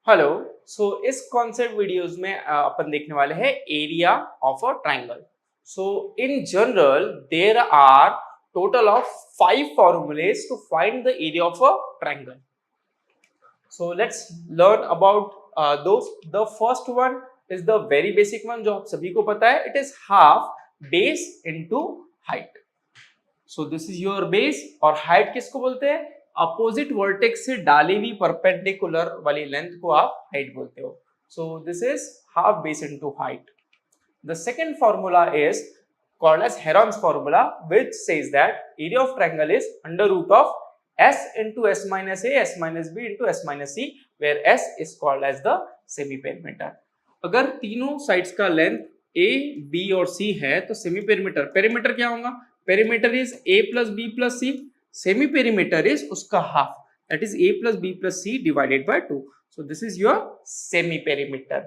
Hello. इस concept videos में अपन देखने वाले हैं area of a triangle. So in general there are total of 5 formulas to find the area of a triangle. So let's learn about those. The first one is the very basic one जो आप सभी को पता है. It is half base into height. So this is your base और height किसको बोलते हैं? अपोजिट वर्टेक्स से डाली हुई परपेंडिकुलर वाली लेंथ को आप हाइट बोलते हो. सो this is half base into height. The second formula is called as Heron's formula, which says that area of triangle is under root of s into s minus a, s minus b into s minus c, where s is called as the semi perimeter. अगर तीनों sides का length a, b और c है तो semi perimeter. Perimeter क्या होगा? Perimeter is a plus b plus c. Semi perimeter is उसका half, that is a plus b plus c divided by 2. So this is your semi perimeter.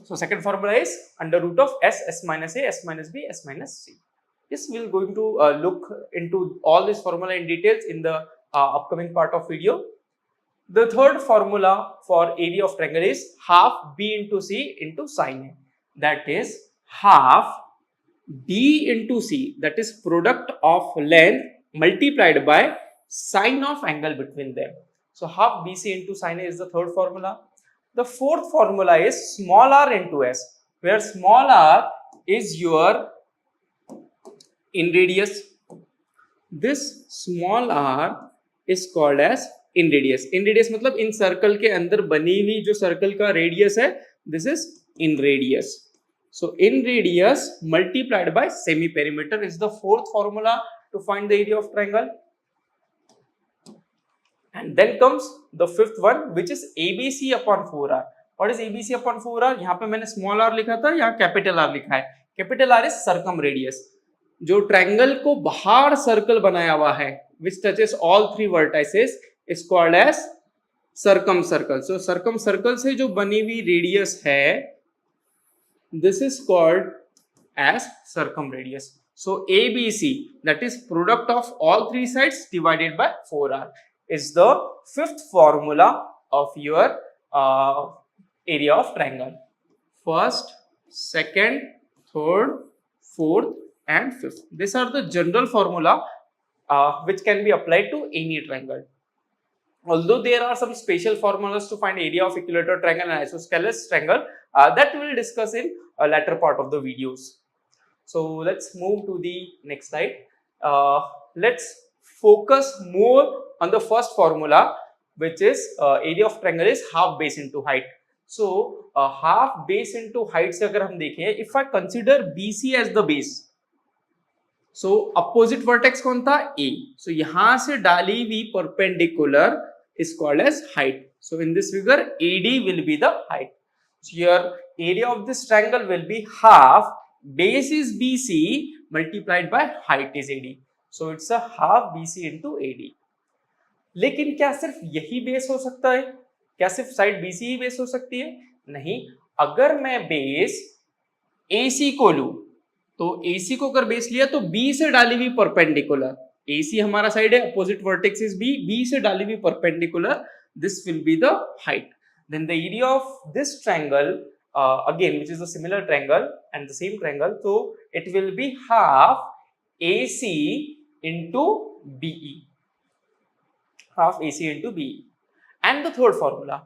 So second formula is under root of s, s minus a, s minus b, s minus c. Yes, we'll going to look into all this formula in details in the upcoming part of video. The third formula for area of triangle is half b into c into sin a. That is half b into c, that is product of length multiplied by sine of angle between them. So half bc into sin a is the third formula. The fourth formula is small r into s, where small r is your in radius. This small r is called as in radius. In radius मतलब इन circle के अंदर बनी हुई जो circle का radius है, this is in radius. So in radius multiplied by semi perimeter is the fourth formula to find the area of triangle. And then comes the fifth one, which is ABC upon 4r. What is ABC upon 4r? यहाँ पे मैंने small r लिखा था, यहाँ capital R लिखा है. Capital R is circumradius. जो triangle को बाहर सर्कल बनाया हुआ है, which touches all three vertices, is called as circumcircle. So circumcircle से जो बनी हुई रेडियस है, this is called as circumradius. So ABC, that is product of all three sides divided by 4r, is the fifth formula of your area of triangle. First, second, third, fourth and fifth. These are the general formula which can be applied to any triangle. Although there are some special formulas to find area of equilateral triangle and isosceles triangle, that we will discuss in a later part of the videos. So let's move to the next slide. Let's focus more on the first formula, which is area of triangle is half base into height. So half base into height से अगर हम देखें, if I consider BC as the base, so opposite vertex कौन था? A. So यहाँ से डाली हुई perpendicular is called as height. So in this figure, AD will be the height. So your area of this triangle will be half base is BC multiplied by height is AD. So it's a half BC into AD. लेकिन क्या सिर्फ यही base हो सकता है? क्या सिर्फ side BC ही base हो सकती है? नहीं. अगर मैं बेस AC को लूं, तो AC को अगर बेस लिया तो B से डाली हुई परपेंडिकुलर, AC हमारा साइड है, अपोजिट वर्टेक्स इज B से डाली हुई perpendicular, this will be the height. Then the area of this triangle, again, which is a similar triangle and the same triangle, so it will be half AC into BE. Half AC into BE. And the third formula,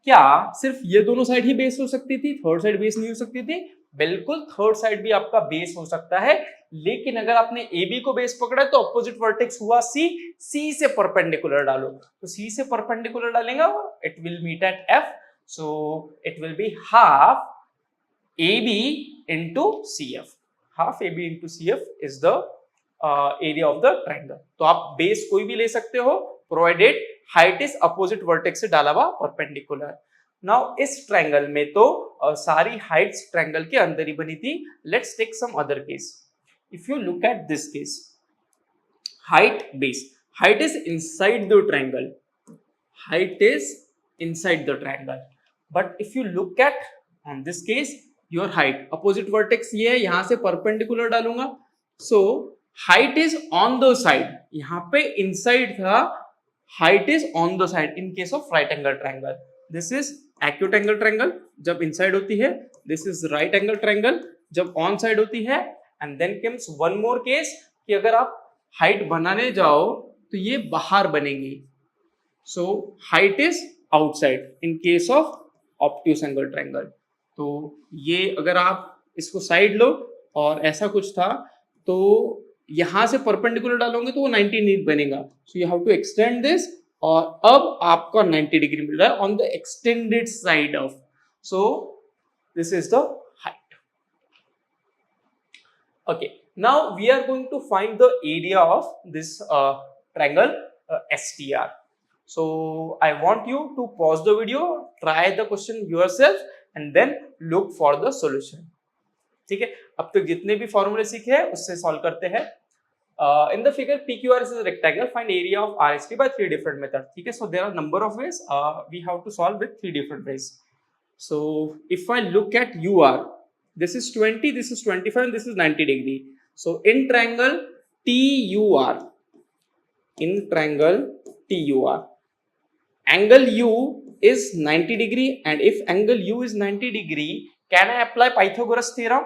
क्या सिर्फ ये दोनों side ही base हो सकती थी? Third side base नहीं हो सकती थी? बिल्कुल, थर्ड साइड भी आपका बेस हो सकता है, लेकिन अगर आपने AB को बेस पकड़ा तो अपोजिट वर्टेक्स हुआ C से परपेंडिकुलर डालो, तो C से परपेंडिकुलर डालेंगे, it will meet at F. So it will be half AB into CF. Half AB into CF is the area of the triangle. तो आप बेस कोई भी ले सकते हो, provided height is opposite vertex से डाला हुआ परपेंडिकुलर. नाउ इस ट्रायंगल में तो सारी हाइट्स ट्रायंगल के अंदर ही बनी थी. Let's take some other case. If you look at this case, height base, height is inside the triangle, height is inside the triangle, but if you look at on this case, your height, opposite vertex ये है, यहां से perpendicular डालूंगा, so height is on the side. यहाँ पे inside था, height is on the side in case of right angle triangle. This is acute angle triangle जब inside होती है, this is right angle triangle जब on side होती है, and then comes one more case कि अगर आप height बनाने जाओ तो ये बाहर बनेगी. So height is outside in case of obtuse angle triangle. तो ये अगर आप इसको साइड लो और ऐसा कुछ था तो यहां से परपेंडिकुलर डालोगे तो वो 90 नहीं बनेगा. So you have to extend this और अब आपका 90 डिग्री मिल रहा है on the extended side of. So this is the height. Okay, now we are going to find the area of this triangle STR. So I want you to pause the video, try the question yourself and then look for the solution. ठीक है, अब तक जितने भी फॉर्मूले सीखे हैं उससे सॉल्व करते हैं. In the figure PQR is a rectangle, find area of RST by 3 different methods. ठीक है, so there are number of ways we have to solve with 3 different ways. So if I look at UR, this is 20, this is 25 and this is 90 degree. So in triangle TUR, angle U is 90 degree, and if angle U is 90 degree, can I apply Pythagoras theorem?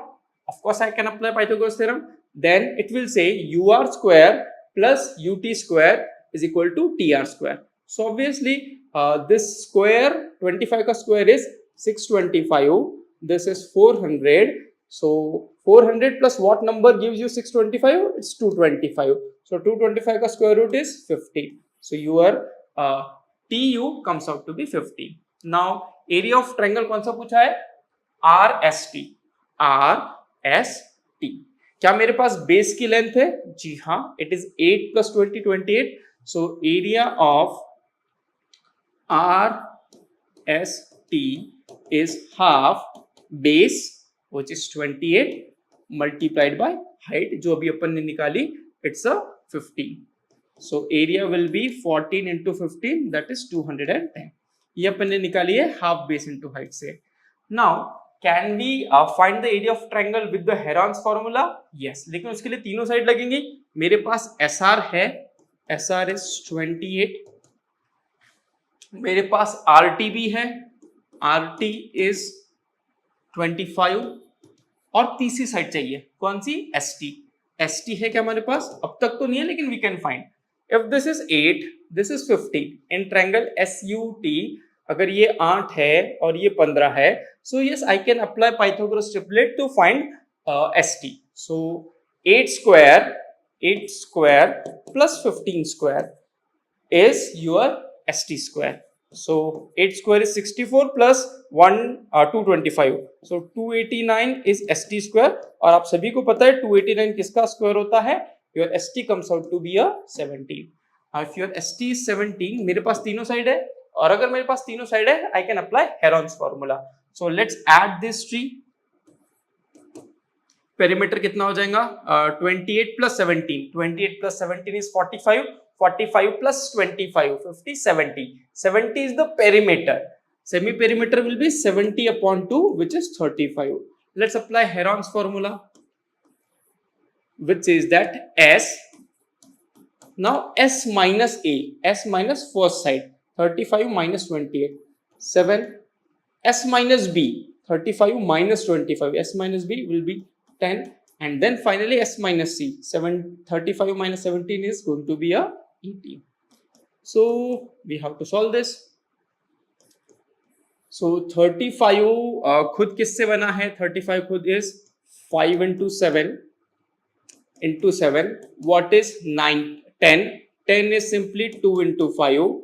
Of course I can apply Pythagoras theorem. Then it will say UR square plus UT square is equal to TR square. So obviously this square 25 ka square is 625, this is 400. So 400 plus what number gives you 625? It's 225. So 225 ka square root is 50. So your TU comes out to be 50. Now area of triangle कौन सा पूछा है? RST. क्या मेरे पास base की length है? जी हाँ, it is 8 plus 20 28. So area of RST is half base which is 28 multiplied by height जो अभी अपन ने निकाली, it's a 50. So area will be 14 into 15, that is 210. ये अपन ने निकाली है half base into height से. Now can we find the area of triangle with the Heron's formula? Yes, लेकिन उसके लिए तीनों साइड लगेंगी. मेरे पास SR है, SR is 28. मेरे पास RT भी है, RT is 25. और तीसरी साइड चाहिए, कौन सी? ST. ST है क्या हमारे पास? अब तक तो नहीं है लेकिन we can find. If this is 8, this is 15. In triangle SUT, अगर ये 8 है और ये 15 है, so yes, I can apply Pythagoras triplet to find ST. So 8 square plus 15 square is your ST square. So 8 square is 64 plus 225. So 289 is ST square. और आप सभी को पता है 289 किसका स्क्वायर होता है? Your ST comes out to be a 17. If your ST is 17, मेरे पास तीनों साइड है, और अगर मेरे पास तीनों साइड है, I can apply Heron's formula. So let's add this tree. Perimeter कितना हो जाएगा? 28 plus 17. 28 plus 17 is 45. 45 plus 25, 50, 70. 70 is the perimeter. Semi perimeter will be 70 upon 2, which is 35. Let's apply Heron's formula, which says that S. Now S minus A, S minus first side, 35 minus 28, 7. S minus B, 35 minus 25, S minus B will be 10. And then finally S minus C, 35 minus 17 is going to be a 18. So we have to solve this. So 35 खुद किससे बना है? 35 खुद is 5 into 7 into 7. What is 9? 10. 10 is simply 2 into 5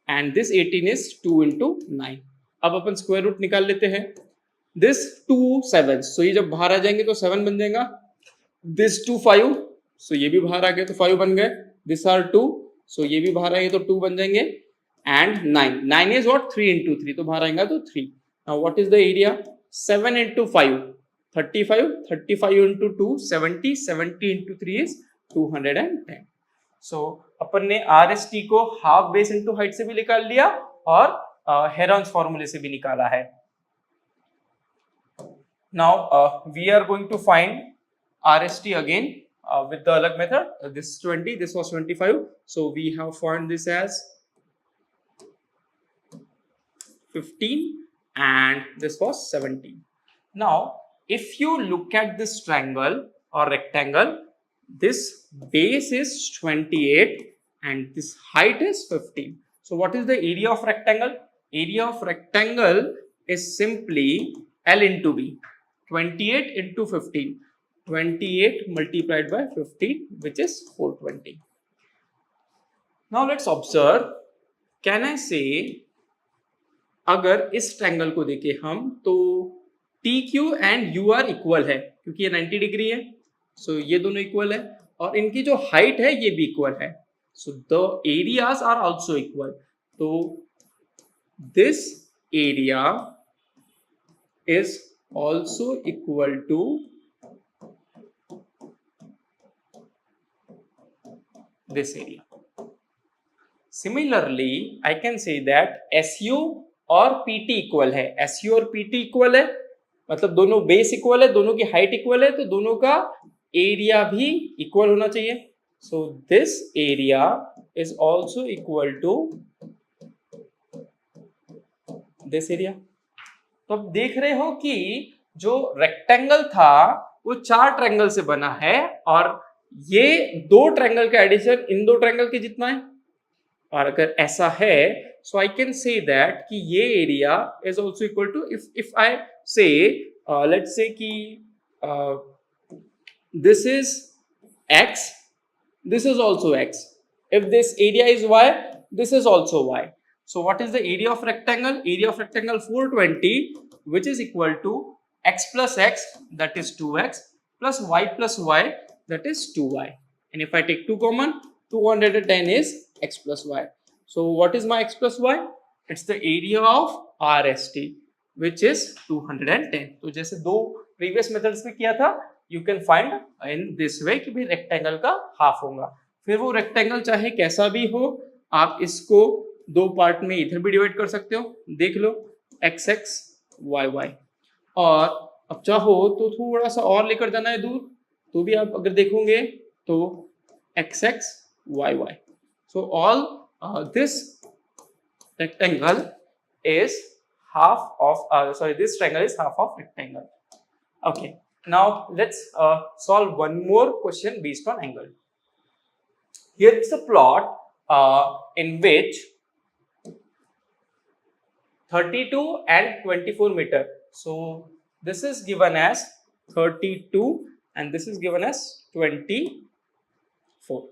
and this 18 is 2 into 9. अब अपन square root निकाल लेते हैं. This 2 7, so ये जब बाहर आ जाएंगे तो 7 बन जाएगा. This 2 5, so ये भी बाहर आ गए तो 5 बन गए. This are 2, so ये भी बाहर आएंगे तो 2 बन जाएंगे. And 9. 9 is what? 3 into 3, तो बाहर आएगा तो 3. Now what is the area? 7 into 5, 35. 35 into 2, 70. 70 into 3 is 210. So अपन ने RST को हाफ बेस इंटू हाइट से भी निकाल लिया और Heron's formula से भी निकाला है. Now we are going to find RST again with the अलग method. This is 20, this was 25. So we have found this as 15 and this was 17. Now if you look at this triangle or rectangle, this base is 28 and this height is 15. So what is the area of rectangle? Area of rectangle is simply L into B. 28 into 15. 28 multiplied by 15, which is 420. Now let's observe. Can I say, अगर इस triangle को देखें हम तो T Q and U R equal है क्योंकि ये 90 degree है, सो ये दोनों इक्वल है और इनकी जो हाइट है ये भी इक्वल है, so the areas are also equal. तो this area is also equal to this area. Similarly, I can say that SU और PT इक्वल है. SU और PT इक्वल है मतलब दोनों बेस इक्वल है, दोनों की हाइट इक्वल है, तो दोनों का एरिया भी इक्वल होना चाहिए. So this area is also equal to this area. तो अब देख रहे हो कि जो रेक्टेंगल था वो 4 ट्रायंगल से बना है और ये 2 ट्रायंगल का एडिशन इन 2 ट्रायंगल के जितना है. और अगर ऐसा है सो आई कैन से दैट कि ये area is also equal to, if I say let's say कि this is x, this is also x. If this area is y, this is also y. So what is the area of rectangle? Area of rectangle 420, which is equal to x plus x, that is 2x, plus y, that is 2y. And if I take 2 common, 210 is x plus y. So what is my x plus y? It's the area of RST, which is 210. तो जैसे 2 previous methods में किया था, you can find in this way कि भी rectangle का half होगा. फिर वो rectangle चाहे कैसा भी हो, आप इसको 2 पार्ट में इधर भी डिवाइड कर सकते हो. देख लो xx yy. और अब चाहो तो थोड़ा सा और लेकर जाना है दूर, तो भी आप अगर देखोगे तो xx yy. So all this rectangle is half of this triangle is half of rectangle. Okay, now let's solve one more question based on angle. Here is a plot in which 32 and 24 meter. So this is given as 32 and this is given as 24,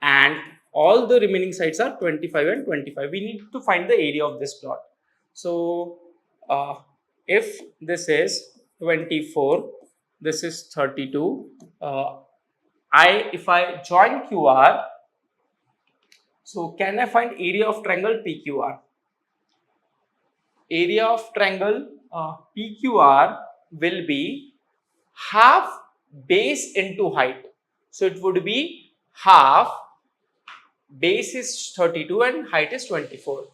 and all the remaining sides are 25 and 25. We need to find the area of this plot. So if this is 24, this is 32, if I join QR, so can I find area of triangle PQR? Area of triangle PQR will be half base into height. So it would be half, base is 32 and height is 24.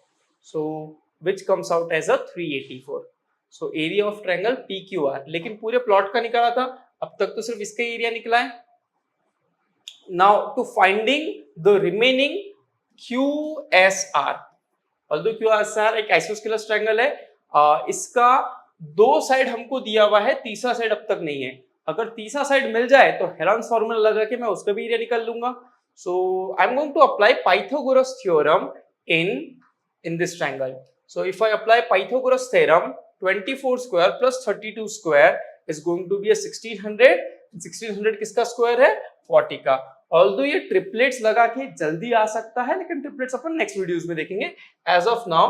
So which comes out as a 384. So area of triangle PQR. लेकिन पूरे plot का निकाला था, अब तक तो सिर्फ इसका एरिया निकला है. Now to finding the remaining QSR. Although QSR एक आइसोस्केलस ट्रायंगल है, इसका 2 साइड हमको दिया हुआ है, तीसरा साइड अब तक नहीं है. अगर तीसरा साइड मिल जाए तो हेलॉन्स फॉर्मूला लगा के मैं उसका भी एरिया निकाल लूंगा. So I'm going to apply Pythagoras theorem in this triangle. So if I apply Pythagoras theorem, 24 square plus 32 square is going to be a 1600. 1600 किसका स्क्वायर है? 40 का. Although ये ट्रिपलेट्स लगा के जल्दी आ सकता है, लेकिन ट्रिपलेट्स अपन नेक्स्ट वीडियोस में देखेंगे. As of now,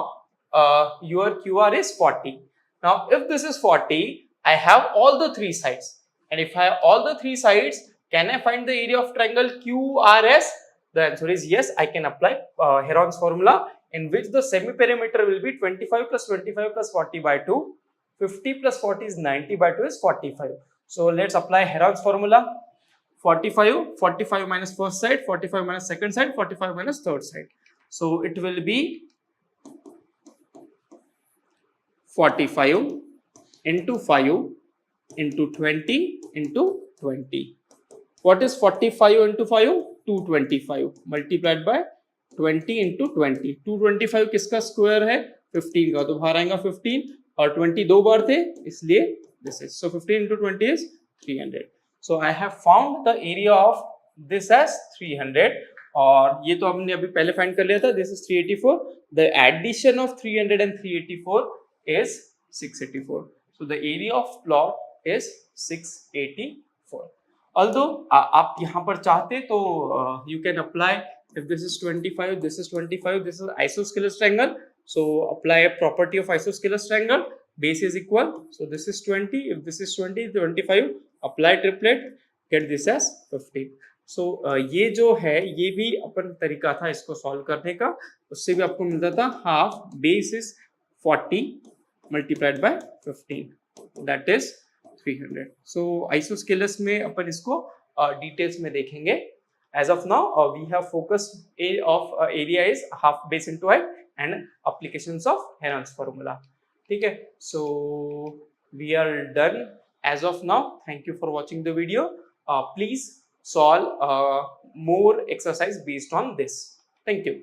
your QR is 40. Now if this is 40, I have all the 3 sides, and if I have all the 3 sides, can I find the area of triangle QRS? The answer is yes. I can apply Heron's formula, in which the semi-perimeter will be 25 plus 25 plus 40 by 2. 50 plus 40 is 90 by 2 is 45. So let's apply Heron's formula. 45 minus first side, 45 minus second side, 45 minus third side. So it will be 45 into 5 into 20 into 20. What is 45 into 5? 225 multiplied by 20 into 20. 225 किसका square है? 15 का तो बाहर आएगा 15 और 20 दो बार थे इसलिए this is so 15 into 20 is 300. So I have found the area of this as 300 और ये तो हमने अभी पहले फाइंड कर लिया था. This is 384. The addition of 300 and 384 is 684. So the area of plot is 684. Although आप यहाँ पर चाहते तो you can apply if this is 25, this is 25, this is isosceles triangle. So apply a property of isosceles triangle. Base is equal. So this is 20. If this is 20, 25. Apply triplet. Get this as 15. So ये जो है ये भी अपन तरीका था इसको solve करने का. उससे भी आपको मिलता था half base is 40 multiplied by 15. That is 300. So isosceles में अपन इसको डिटेल्स में देखेंगे. As of now, we have focused of area is half base into height and applications of Heron's formula. ठीक है, so we are done as of now. Thank you for watching the video. Please solve more exercise based on this. Thank you.